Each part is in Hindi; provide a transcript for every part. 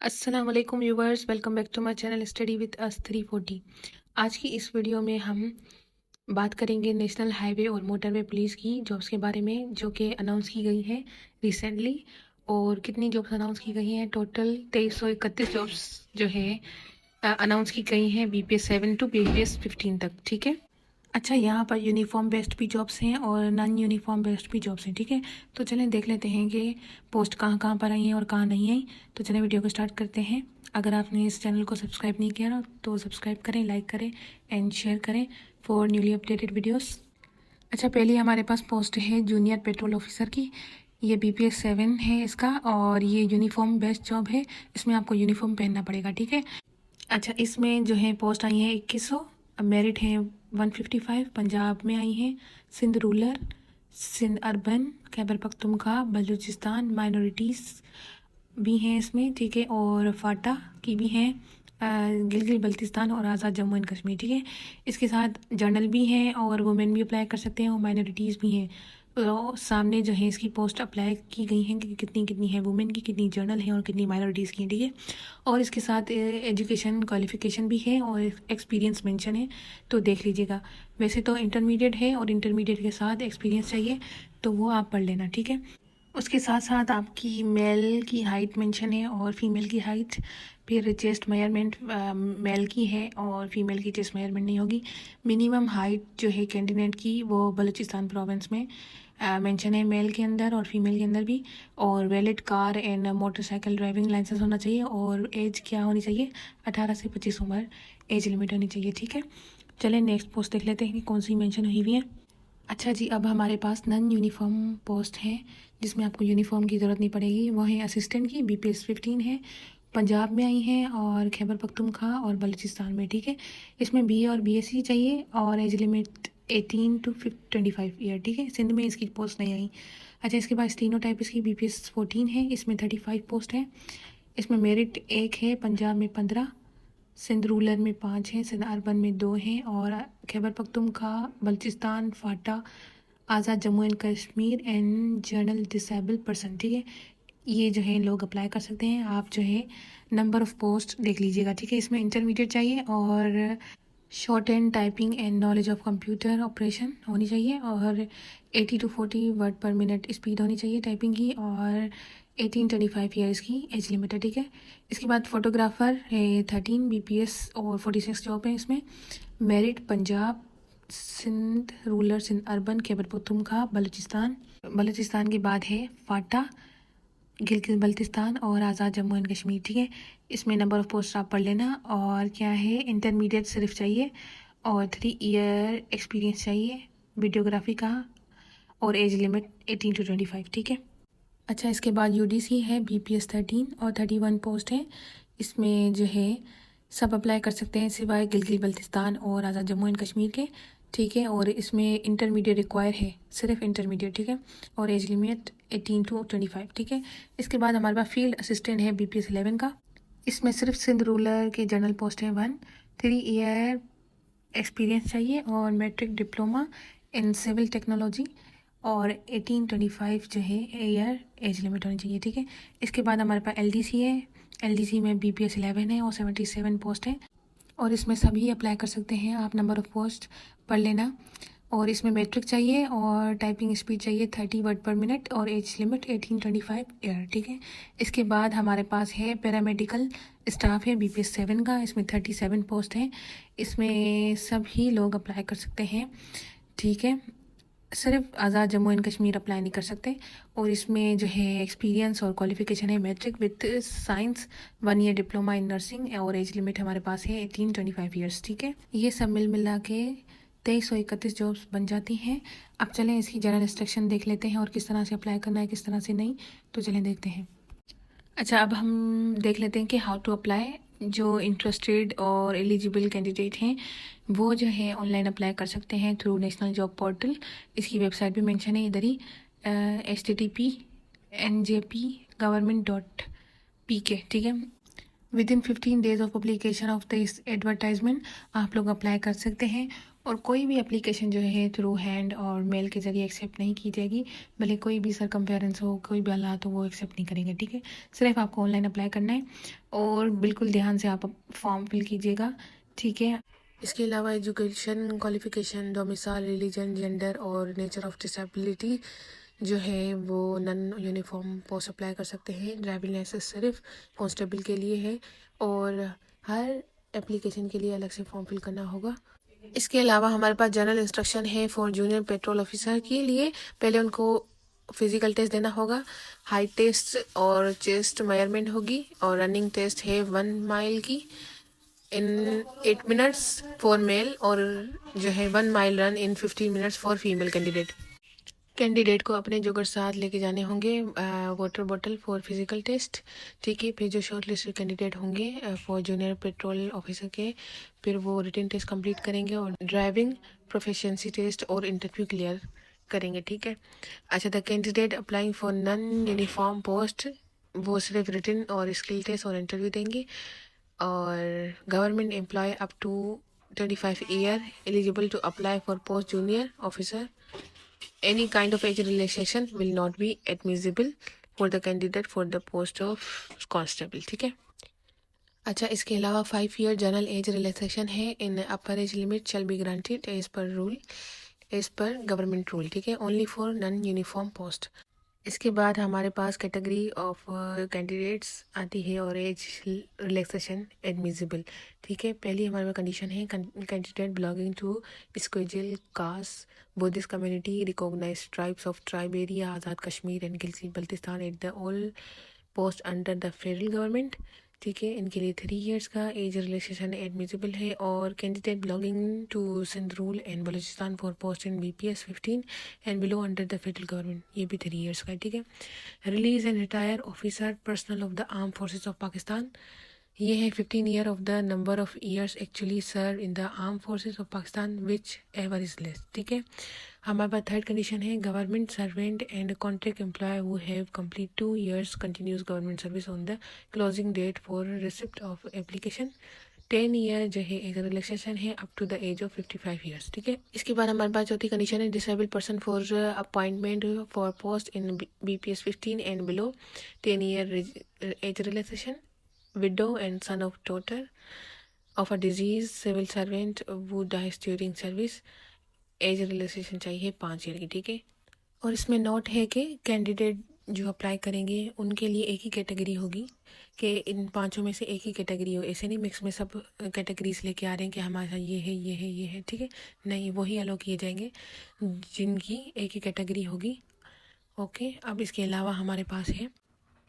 अस्सलाम वालेकुम viewers, welcome back to my channel study with us 340। आज की इस वीडियो में हम बात करेंगे नेशनल हाईवे और मोटरवे पुलिस की जॉब्स के बारे में, जो कि अनाउंस की गई है रिसेंटली। और कितनी जॉब्स अनाउंस की गई हैं? टोटल 2331 जॉब्स जो है अनाउंस की गई हैं BPS 7 टू BPS 15 तक। ठीक है। अच्छा, यहाँ पर यूनिफॉर्म बेस्ड भी जॉब्स हैं और नॉन यूनिफॉर्म बेस्ड भी जॉब्स हैं। ठीक है, तो चलें देख लेते हैं कि पोस्ट कहाँ कहाँ पर आई हैं और कहाँ नहीं आई। तो चलें वीडियो को स्टार्ट करते हैं। अगर आपने इस चैनल को सब्सक्राइब नहीं किया ना, तो सब्सक्राइब करें, लाइक करें एंड शेयर करें फॉर न्यूली अपडेटेड वीडियोस। अच्छा, पहले हमारे पास पोस्ट है जूनियर पेट्रोल ऑफिसर की। ये BPS 7 है इसका, और ये यूनिफॉर्म बेस्ड जॉब है। इसमें आपको यूनिफॉर्म पहनना पड़ेगा। ठीक है। अच्छा, इसमें जो है पोस्ट आई है 2100। अब मेरिट है 155। पंजाब में आई है, Sindh rural, Sindh urban, Khyber Pakhtunkhwa, Balochistan, minorities भी हैं इसमें। ठीक है, और फाटा की भी हैं, गिलगित बल्तिस्तान और आज़ाद जम्मू एंड कश्मीर। ठीक है, इसके साथ जर्नल भी हैं और वुमेन भी अप्लाई कर सकते हैं और माइनॉरिटीज़ भी हैं। तो सामने जो है इसकी पोस्ट अप्लाई की गई हैं कि कितनी कितनी है वुमेन की, कितनी जर्नल है और कितनी माइनॉरिटीज़ की हैं। ठीक है, और इसके साथ एजुकेशन क्वालिफ़िकेशन भी है और एक्सपीरियंस मेंशन है, तो देख लीजिएगा। वैसे तो इंटरमीडिएट है और इंटरमीडिएट के साथ एक्सपीरियंस चाहिए, तो वो आप पढ़ लेना। ठीक है, उसके साथ साथ आपकी मेल की हाइट मेंशन है और फीमेल की हाइट। फिर चेस्ट मेजरमेंट मेल की है और फीमेल की चेस्ट मेजरमेंट नहीं होगी। मिनिमम हाइट जो है कैंडिडेट की, वो बलूचिस्तान प्रोविंस में मेंशन है, मेल के अंदर और फीमेल के अंदर भी। और valid car and motorcycle driving licence होना चाहिए। और एज क्या होनी चाहिए? 18 से 25 उम्र एज लिमिट होनी चाहिए। ठीक है, चलें नेक्स्ट पोस्ट देख लेते हैं कि कौन सी मेंशन हुई हुई है। अच्छा जी, अब हमारे पास नॉन यूनिफॉर्म पोस्ट है जिसमें आपको यूनिफॉर्म की ज़रूरत नहीं पड़ेगी। वो है असिस्टेंट की, BPS 15 है, पंजाब में आई हैं और खैबर पख्तूनख्वा और बलूचिस्तान में। ठीक है, इसमें BA और BSc चाहिए और एज लिमिट 18 टू 25 ईयर। ठीक है, सिंध में इसकी पोस्ट नहीं आई। अच्छा, इसके बाद स्टीनोटाइपिस्ट की BPS 14 है, इसमें 35 पोस्ट है। इसमें मेरिट 1 है, पंजाब में 15, सिंध रूरल में 5 हैं, सिंध अर्बन में 2 हैं, और Khyber Pakhtunkhwa, Balochistan, FATA, Azad Jammu and Kashmir and general disable person. ठीक है, ये जो है लोग अप्लाई कर सकते हैं। आप जो है नंबर ऑफ़ पोस्ट देख लीजिएगा। ठीक है, इसमें इंटरमीडिएट चाहिए और short and typing and knowledge of computer operation होनी चाहिए, और 80 to 40 word per minute speed होनी चाहिए टाइपिंग की, और 18-25 ईयर्स की एज लिमिट है। ठीक है, इसके बाद फोटोग्राफ़र है 13 BPS और 46 जॉब है इसमें। Merit Punjab, Sindh rural, Sindh urban, Khyber Pakhtunkhwa, Balochistan के बाद है फाटा, गिलगित बल्तिस्तान और आज़ाद जम्मू एंड कश्मीर। ठीक है, इसमें नंबर ऑफ़ पोस्ट आप पढ़ लेना। और क्या है, इंटरमीडिएट सिर्फ चाहिए और 3 ईयर एक्सपीरियंस चाहिए वीडियोग्राफी का, और एज लिमिट 18 टू 25। ठीक है। अच्छा, इसके बाद UDC है, BPS 13 और 31 पोस्ट है। इसमें जो है सब अप्लाई कर सकते हैं सिवाय गिलगित बल्तिस्तान और आज़ाद जम्मू एंड कश्मीर के। ठीक है, और इसमें इंटरमीडिएट रिक्वायर है, सिर्फ इंटरमीडिएट। ठीक है, और एज लिमिट 18 टू 25। ठीक है, इसके बाद हमारे पास फील्ड असिस्टेंट है BPS 11 का। इसमें सिर्फ सिंध रूरल के जनरल पोस्ट है 1, 3 ईयर एक्सपीरियंस चाहिए और matric diploma in civil technology, और 18-25 जो है ईयर एज लिमिट होनी चाहिए। ठीक है, इसके बाद हमारे पास LDC है। LDC में BPS 11 है और 77 पोस्ट है, और इसमें सभी अप्लाई कर सकते हैं। आप नंबर ऑफ़ पोस्ट पढ़ लेना। और इसमें मैट्रिक चाहिए और टाइपिंग स्पीड चाहिए 30 वर्ड पर मिनट, और एज लिमिट 18-25 ईयर। ठीक है, इसके बाद हमारे पास है पैरामेडिकल स्टाफ है BPS 7 का। इसमें 37 पोस्ट हैं। इसमें सभी लोग अप्लाई कर सकते हैं। ठीक है, सिर्फ आज़ाद जम्मू एंड कश्मीर अप्लाई नहीं कर सकते। और इसमें जो है एक्सपीरियंस और क्वालिफिकेशन है matric with science, 1 year diploma in nursing, और एज लिमिट हमारे पास है 18-25 ईयर्स। ठीक है, ये सब मिला के 2331 जॉब्स बन जाती हैं। अब चलें इसकी जनरल इंस्ट्रक्शन देख लेते हैं और किस तरह से अप्लाई करना है, किस तरह से नहीं। तो चलें देखते हैं। अच्छा, अब हम देख लेते हैं कि हाउ टू अप्लाई। जो इंटरेस्टेड और एलिजिबल कैंडिडेट हैं वो जो है ऑनलाइन अप्लाई कर सकते हैं थ्रू नेशनल जॉब पोर्टल। इसकी वेबसाइट भी मेंशन है इधर ही, http://njp-government.pk। ठीक है, with in 15 days of publication of this advertisement आप लोग अप्लाई कर सकते हैं। और कोई भी एप्लीकेशन जो है थ्रू हैंड और मेल के ज़रिए एक्सेप्ट नहीं की जाएगी। भले कोई भी सरकमफेरेंस हो, कोई भी हालात हो, वो एक्सेप्ट नहीं करेंगे, ठीक है। सिर्फ आपको ऑनलाइन अप्लाई करना है और बिल्कुल ध्यान से आप फॉर्म फिल कीजिएगा, ठीक है। इसके अलावा education qualification, domicile, religion, gender और नेचर ऑफ डिसेबिलिटी जो है वो नन यूनिफॉर्म पोस्ट अप्लाई कर सकते हैं। ड्राइविंग लाइसेंस सिर्फ कांस्टेबल के लिए है और हर एप्लीकेशन के लिए अलग से फॉर्म फिल करना होगा। इसके अलावा हमारे पास जनरल इंस्ट्रक्शन है फॉर जूनियर पेट्रोल ऑफिसर के लिए। पहले उनको फिजिकल टेस्ट देना होगा, हाइट टेस्ट और चेस्ट मेजरमेंट होगी और रनिंग टेस्ट है 1 माइल की इन 8 मिनट्स फॉर मेल और जो है 1 mile run in 15 minutes for female candidate को अपने जोगर साथ लेके जाने होंगे water bottle for physical test, ठीक है। फिर जो शॉर्ट लिस्टेड कैंडिडेट होंगे फॉर जूनियर पेट्रोल ऑफिसर के, फिर वो रिटन टेस्ट कंप्लीट करेंगे और ड्राइविंग प्रोफिशिएंसी टेस्ट और इंटरव्यू क्लियर करेंगे, ठीक है। अच्छा, the candidate applying for non uniform post वो सिर्फ रिटन और स्किल टेस्ट और इंटरव्यू देंगे। और government employ up to 25 year eligible to apply for post junior officer. Any kind of age relaxation will not be admissible for the candidate for the post of constable, ठीक है। अच्छा, इसके अलावा 5 ईयर जनरल एज रिलैक्सेशन है in upper age limit shall be granted as per government rule, ठीक है, only for non uniform post. इसके बाद हमारे पास कैटेगरी ऑफ कैंडिडेट्स आती है और एज रिलैक्सेशन एडमिजिबल, ठीक है। पहली हमारे पास कंडीशन है candidate belonging to scheduled caste Buddhist community recognized tribes of tribe area Azad Kashmir and Gilgit Baltistan at the all post under the federal government, ठीक है। इनके लिए 3 इयर्स का एज रिलैक्सेशन एडमिजिबल है। और candidate belonging to Sindh rural and Balochistan for post in BPS 15 and below under the federal government, ये भी 3 इयर्स का है, ठीक है। Release and retire officer personnel of the arm forces of Pakistan, ये है 15 year of the number of years actually serve in the arm forces of Pakistan whichever is less, ठीक है। हमारे पास थर्ड कंडीशन है government servant and contract employ who have complete 2 years continuous government service on the closing date for receipt of application. 10 year जो है एक रिलैक्सेशन है up to the age of 55 years, ठीक है। इसके बाद हमारे पास चौथी कंडीशन है disable person for appointment for post in BPS 15 and below 10 year age relaxation, widow and son of daughter of a deceased civil servant who dies during service, age relaxation चाहिए 5 ईयर की, ठीक है। और इसमें नोट है कि कैंडिडेट जो अप्लाई करेंगे उनके लिए एक ही कैटेगरी होगी कि इन पांचों में से एक ही कैटेगरी हो, ऐसे नहीं मिक्स में सब कैटेगरीज लेके आ रहे हैं कि हमारा ये है ये है ये है, ठीक है। नहीं, वही अलो किए जाएंगे जिनकी एक ही कैटेगरी होगी, ओके। अब इसके अलावा हमारे पास है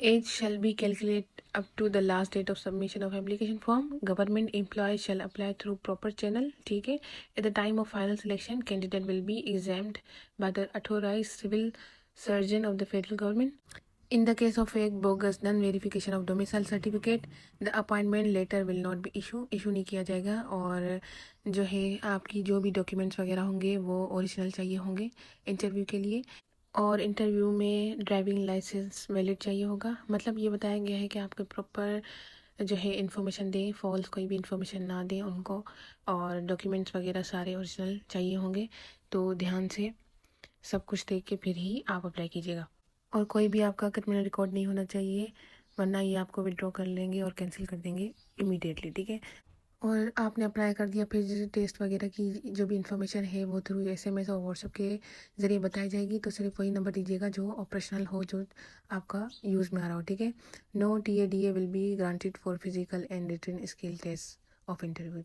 age shall be calculated up to the last date of submission of application form. Government employees shall apply through proper channel, ठीक है। At the time of final selection, candidate will be examined by the authorized civil surgeon of the federal government. In the case of fake bogus non-verification of domicile certificate, the appointment letter will not be issue नहीं किया जाएगा। और जो है आपकी जो भी डॉक्यूमेंट्स वगैरह होंगे वो ओरिजिनल चाहिए होंगे इंटरव्यू के लिए। और इंटरव्यू में ड्राइविंग लाइसेंस वैलिड चाहिए होगा। मतलब ये बताया गया है कि आपके प्रॉपर जो है इन्फॉर्मेशन दें, फॉल्स कोई भी इन्फॉर्मेशन ना दें उनको, और डॉक्यूमेंट्स वगैरह सारे ओरिजिनल चाहिए होंगे। तो ध्यान से सब कुछ देख के फिर ही आप अप्लाई कीजिएगा। और कोई भी आपका क्रिमिनल रिकॉर्ड नहीं होना चाहिए, वरना ये आपको विड्रॉ कर लेंगे और कैंसिल कर देंगे इमीडिएटली, ठीक है। और आपने अप्लाई कर दिया, फिर टेस्ट वगैरह की जो भी इंफॉर्मेशन है वो थ्रू SMS और व्हाट्सएप के ज़रिए बताई जाएगी। तो सिर्फ वही नंबर दीजिएगा जो ऑपरेशनल हो, जो आपका यूज़ में आ रहा हो, ठीक है। No TADA will be granted for physical and written skill test of interview,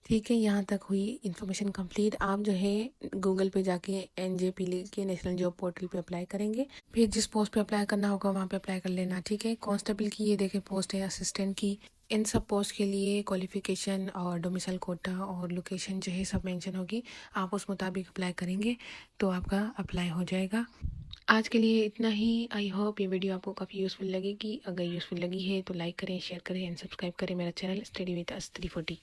ठीक है। यहाँ तक हुई इन्फॉर्मेशन कंप्लीट। आप जो है गूगल पे जाके NJP लिख के नेशनल जॉब पोर्टल पे अप्लाई करेंगे, फिर जिस पोस्ट पे अप्लाई करना होगा वहाँ पे अप्लाई कर लेना, ठीक है। कांस्टेबल की ये देखें पोस्ट है, असिस्टेंट की, इन सब पोस्ट के लिए क्वालिफिकेशन और डोमिसाइल कोटा और लोकेशन जो है सब मेंशन होगी। आप उस मुताबिक अप्लाई करेंगे तो आपका अप्लाई हो जाएगा। आज के लिए इतना ही। आई होप ये वीडियो आपको काफ़ी यूज़फुल लगेगी। अगर यूज़फुल लगी है तो लाइक करें, शेयर करें एंड सब्सक्राइब करें मेरा चैनल स्टडी विद अस 340।